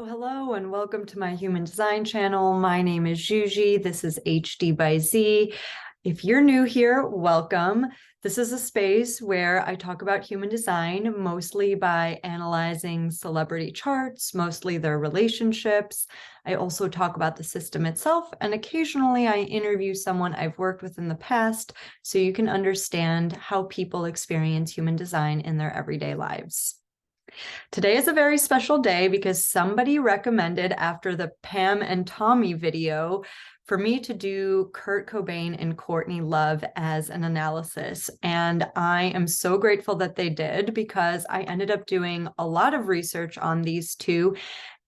Hello, and welcome to my human design channel. My name is Juji. This is HD by Z. If you're new here, welcome. This is a space where I talk about human design, mostly by analyzing celebrity charts, mostly their relationships. I also talk about the system itself, and occasionally I interview someone I've worked with in the past so you can understand how people experience human design in their everyday lives. Today is a very special day because somebody recommended, after the Pam and Tommy video, for me to do Kurt Cobain and Courtney Love as an analysis. And I am so grateful that they did, because I ended up doing a lot of research on these two.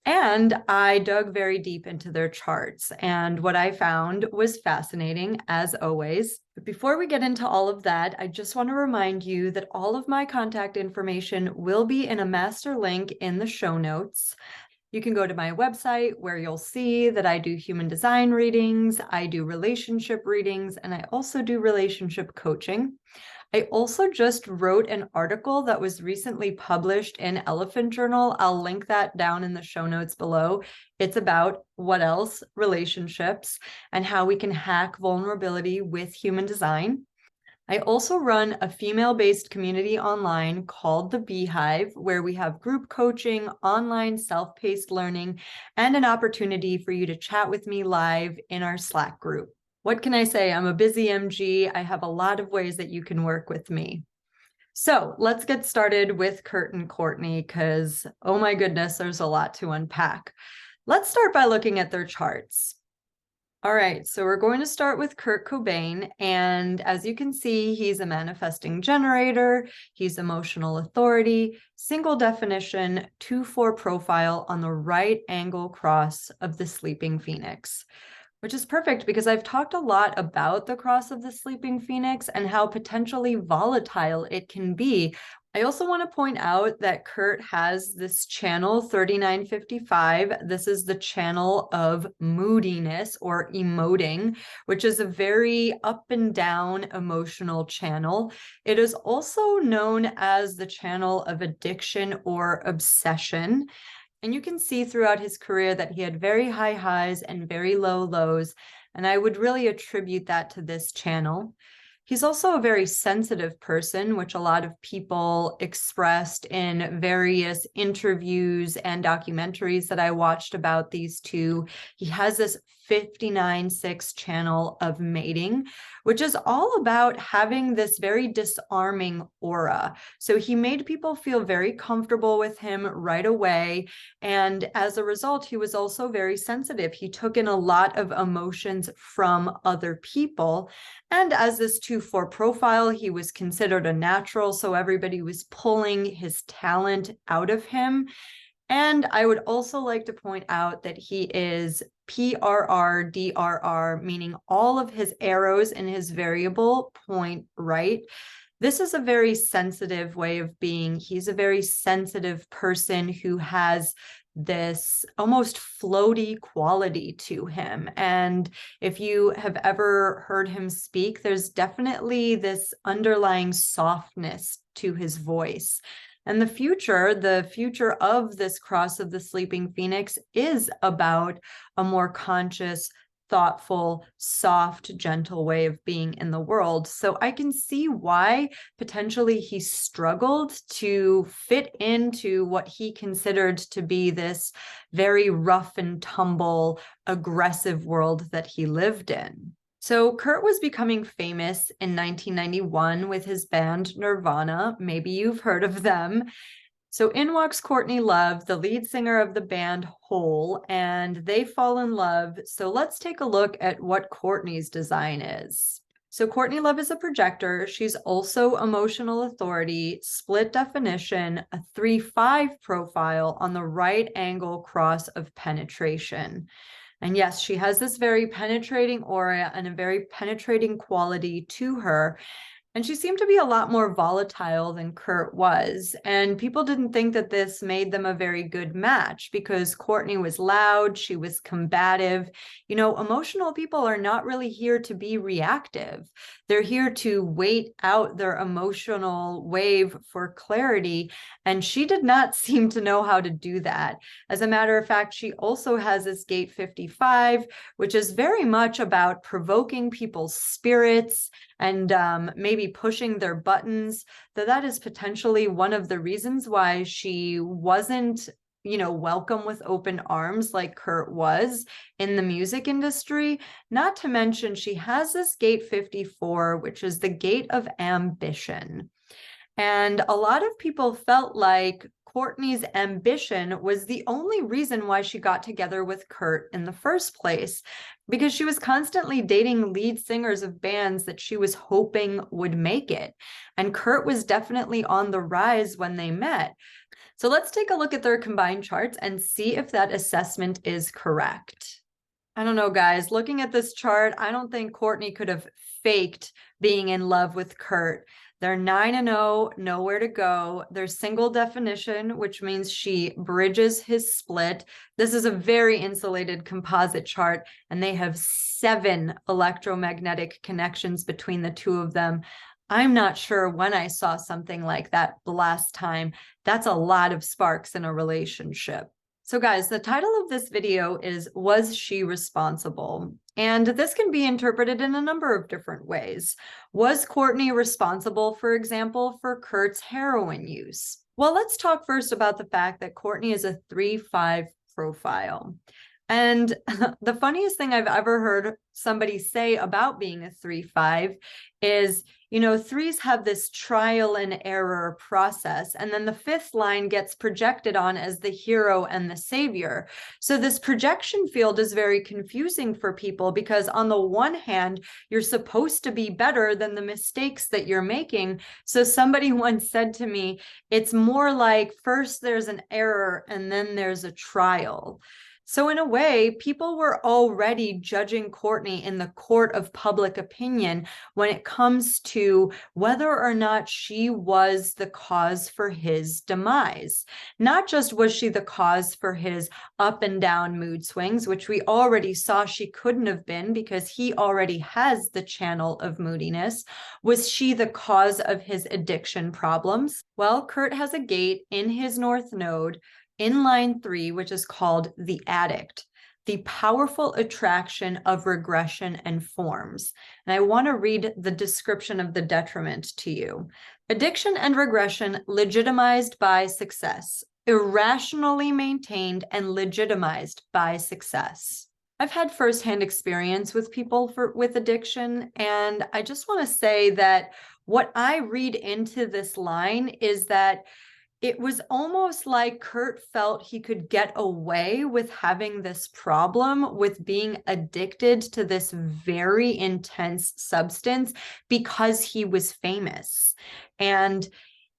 And I dug very deep into their charts, and what I found was fascinating, as always. But before we get into all of that, I just want to remind you that all of my contact information will be in a master link in the show notes. You can go to my website, where you'll see that I do human design readings, I do relationship readings, and I also do relationship coaching. I also just wrote an article that was recently published in Elephant Journal. I'll link that down in the show notes below. It's about what else? Relationships, and how we can hack vulnerability with human design. I also run a female-based community online called The Beehive, where we have group coaching, online self-paced learning, and an opportunity for you to chat with me live in our Slack group. What can I say? I'm a busy MG. I have a lot of ways that you can work with me. So let's get started with Kurt and Courtney, because, oh my goodness, there's a lot to unpack. Let's start by looking at their charts. All right, so we're going to start with Kurt Cobain, and as you can see, he's a manifesting generator, he's emotional authority, single definition, 2-4 profile on the right angle cross of the sleeping phoenix. Which is perfect, because I've talked a lot about the cross of the sleeping phoenix and how potentially volatile it can be. I also want to point out that Kurt has this channel 3955. This is the channel of moodiness, or emoting, which is a very up and down emotional channel. It is also known as the channel of addiction or obsession. And you can see throughout his career that he had very high highs and very low lows. And I would really attribute that to this channel. He's also a very sensitive person, which a lot of people expressed in various interviews and documentaries that I watched about these two. He has this 59-6 channel of mating, which is all about having this very disarming aura. So he made people feel very comfortable with him right away. And as a result, he was also very sensitive. He took in a lot of emotions from other people. And as this 2-4 profile, he was considered a natural, so everybody was pulling his talent out of him. And I would also like to point out that he is PRRDRR, meaning all of his arrows in his variable point right. This is a very sensitive way of being. He's a very sensitive person who has this almost floaty quality to him. And if you have ever heard him speak, there's definitely this underlying softness to his voice. And the future of this cross of the sleeping phoenix is about a more conscious, thoughtful, soft, gentle way of being in the world. So I can see why potentially he struggled to fit into what he considered to be this very rough and tumble, aggressive world that he lived in. So Kurt was becoming famous in 1991 with his band Nirvana. Maybe you've heard of them. So in walks Courtney Love, the lead singer of the band Hole, and they fall in love. So let's take a look at what Courtney's design is. So Courtney Love is a projector. She's also emotional authority, split definition, a 3-5 profile on the right angle cross of penetration. And yes, she has this very penetrating aura and a very penetrating quality to her. And she seemed to be a lot more volatile than Kurt was. And people didn't think that this made them a very good match, because Courtney was loud, she was combative. You know, emotional people are not really here to be reactive. They're here to wait out their emotional wave for clarity. And she did not seem to know how to do that. As a matter of fact, she also has this gate 55, which is very much about provoking people's spirits and maybe pushing their buttons. Though that is potentially one of the reasons why she wasn't welcome with open arms like Kurt was in the music industry. Not to mention, she has this gate 54, which is the gate of ambition. And a lot of people felt like Courtney's ambition was the only reason why she got together with Kurt in the first place, because she was constantly dating lead singers of bands that she was hoping would make it. And Kurt was definitely on the rise when they met. So let's take a look at their combined charts and see if that assessment is correct. I don't know, guys. Looking at this chart, I don't think Courtney could have faked being in love with Kurt. They're 9-0, nowhere to go. They're single definition, which means she bridges his split. This is a very insulated composite chart, and they have 7 electromagnetic connections between the two of them. I'm not sure when I saw something like that the last time. That's a lot of sparks in a relationship. So guys, the title of this video is, Was She Responsible? And this can be interpreted in a number of different ways. Was Courtney responsible, for example, for Kurt's heroin use? Well, let's talk first about the fact that Courtney is a 3-5 profile. And the funniest thing I've ever heard somebody say about being a 3-5 is, threes have this trial and error process, and then the 5th line gets projected on as the hero and the savior. So this projection field is very confusing for people, because on the one hand, you're supposed to be better than the mistakes that you're making. So somebody once said to me, it's more like first there's an error and then there's a trial. So in a way, people were already judging Courtney in the court of public opinion when it comes to whether or not she was the cause for his demise. Not just was she the cause for his up and down mood swings, which we already saw she couldn't have been because he already has the channel of moodiness. Was she the cause of his addiction problems? Well, Kurt has a gate in his north node in line 3, which is called the addict, the powerful attraction of regression and forms. And I want to read the description of the detriment to you. Addiction and regression legitimized by success, irrationally maintained and legitimized by success. I've had firsthand experience with people with addiction, and I just want to say that what I read into this line is that it was almost like Kurt felt he could get away with having this problem with being addicted to this very intense substance because he was famous. And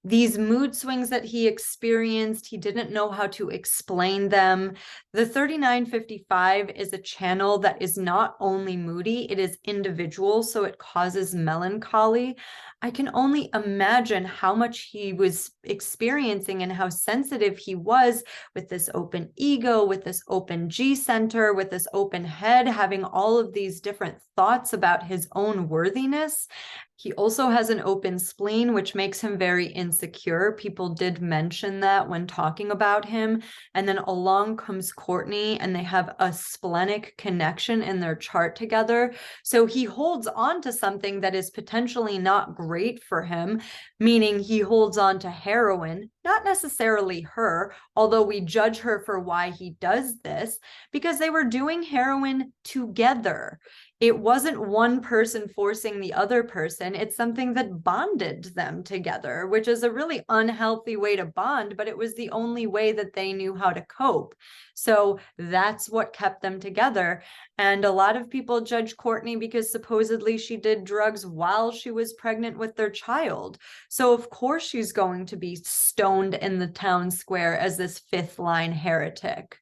these mood swings that he experienced, he didn't know how to explain them. The 3955 is a channel that is not only moody, it is individual, so it causes melancholy. I can only imagine how much he was experiencing and how sensitive he was with this open ego, with this open G center, with this open head, having all of these different thoughts about his own worthiness. He also has an open spleen, which makes him very insecure. People did mention that when talking about him. And then along comes Courtney, and they have a splenic connection in their chart together. So he holds on to something that is potentially not great for him, meaning he holds on to heroin, not necessarily her, although we judge her for why he does this, because they were doing heroin together. It wasn't one person forcing the other person. It's something that bonded them together, which is a really unhealthy way to bond, but it was the only way that they knew how to cope. So that's what kept them together. And a lot of people judge Courtney because supposedly she did drugs while she was pregnant with their child. So of course she's going to be stoned in the town square as this 5th line heretic.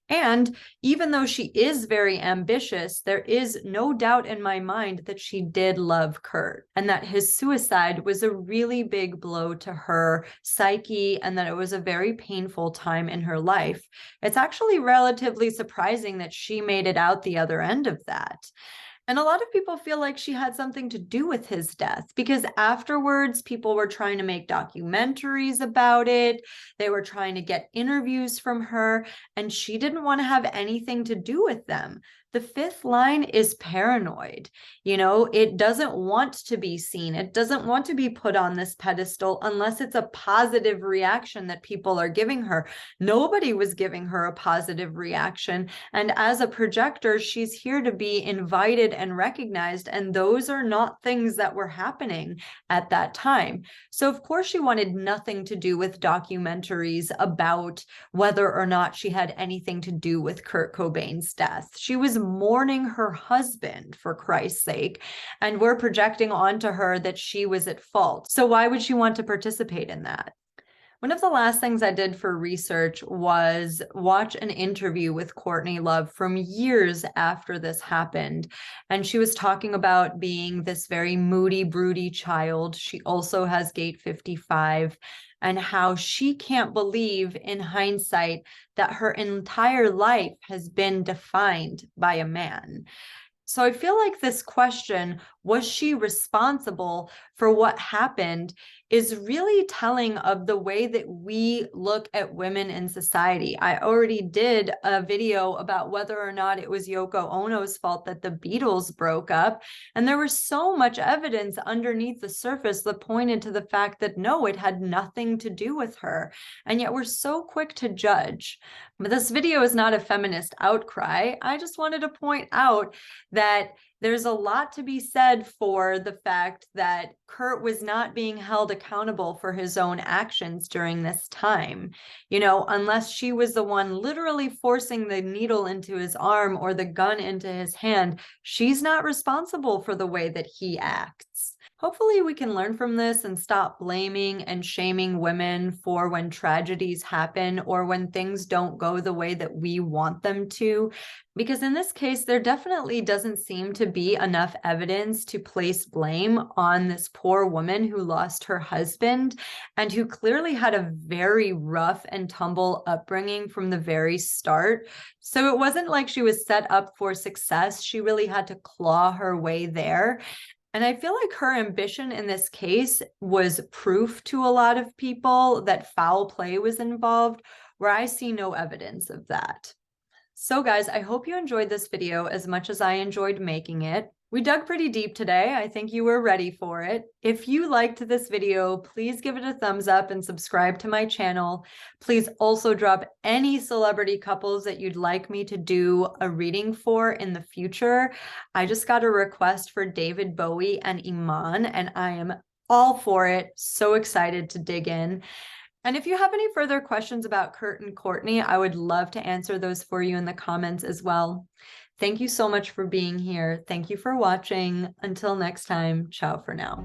And even though she is very ambitious, there is no doubt in my mind that she did love Kurt, and that his suicide was a really big blow to her psyche, and that it was a very painful time in her life. It's actually relatively surprising that she made it out the other end of that. And a lot of people feel like she had something to do with his death because afterwards, people were trying to make documentaries about it. They were trying to get interviews from her, and she didn't want to have anything to do with them. The fifth line is paranoid. It doesn't want to be seen. It doesn't want to be put on this pedestal unless it's a positive reaction that people are giving her. Nobody was giving her a positive reaction. And as a projector, she's here to be invited and recognized. And those are not things that were happening at that time. So, of course, she wanted nothing to do with documentaries about whether or not she had anything to do with Kurt Cobain's death. She was mourning her husband, for Christ's sake, and we're projecting onto her that she was at fault. So why would she want to participate in that? One of the last things I did for research was watch an interview with Courtney Love from years after this happened. And she was talking about being this very moody, broody child. She also has gate 55, and how she can't believe in hindsight that her entire life has been defined by a man. So I feel like this question, was she responsible for what happened, is really telling of the way that we look at women in society. I already did a video about whether or not it was Yoko Ono's fault that the Beatles broke up. And there was so much evidence underneath the surface that pointed to the fact that no, it had nothing to do with her. And yet we're so quick to judge. But this video is not a feminist outcry. I just wanted to point out that there's a lot to be said for the fact that Kurt was not being held accountable for his own actions during this time. Unless she was the one literally forcing the needle into his arm or the gun into his hand, she's not responsible for the way that he acts. Hopefully we can learn from this and stop blaming and shaming women for when tragedies happen or when things don't go the way that we want them to. Because in this case, there definitely doesn't seem to be enough evidence to place blame on this poor woman who lost her husband and who clearly had a very rough and tumble upbringing from the very start. So it wasn't like she was set up for success. She really had to claw her way there. And I feel like her ambition in this case was proof to a lot of people that foul play was involved, where I see no evidence of that. So guys, I hope you enjoyed this video as much as I enjoyed making it. We dug pretty deep today. I think you were ready for it. If you liked this video, please give it a thumbs up and subscribe to my channel. Please also drop any celebrity couples that you'd like me to do a reading for in the future. I just got a request for David Bowie and Iman, and I am all for it. So excited to dig in. And if you have any further questions about Kurt and Courtney, I would love to answer those for you in the comments as well. Thank you so much for being here. Thank you for watching. Until next time, ciao for now.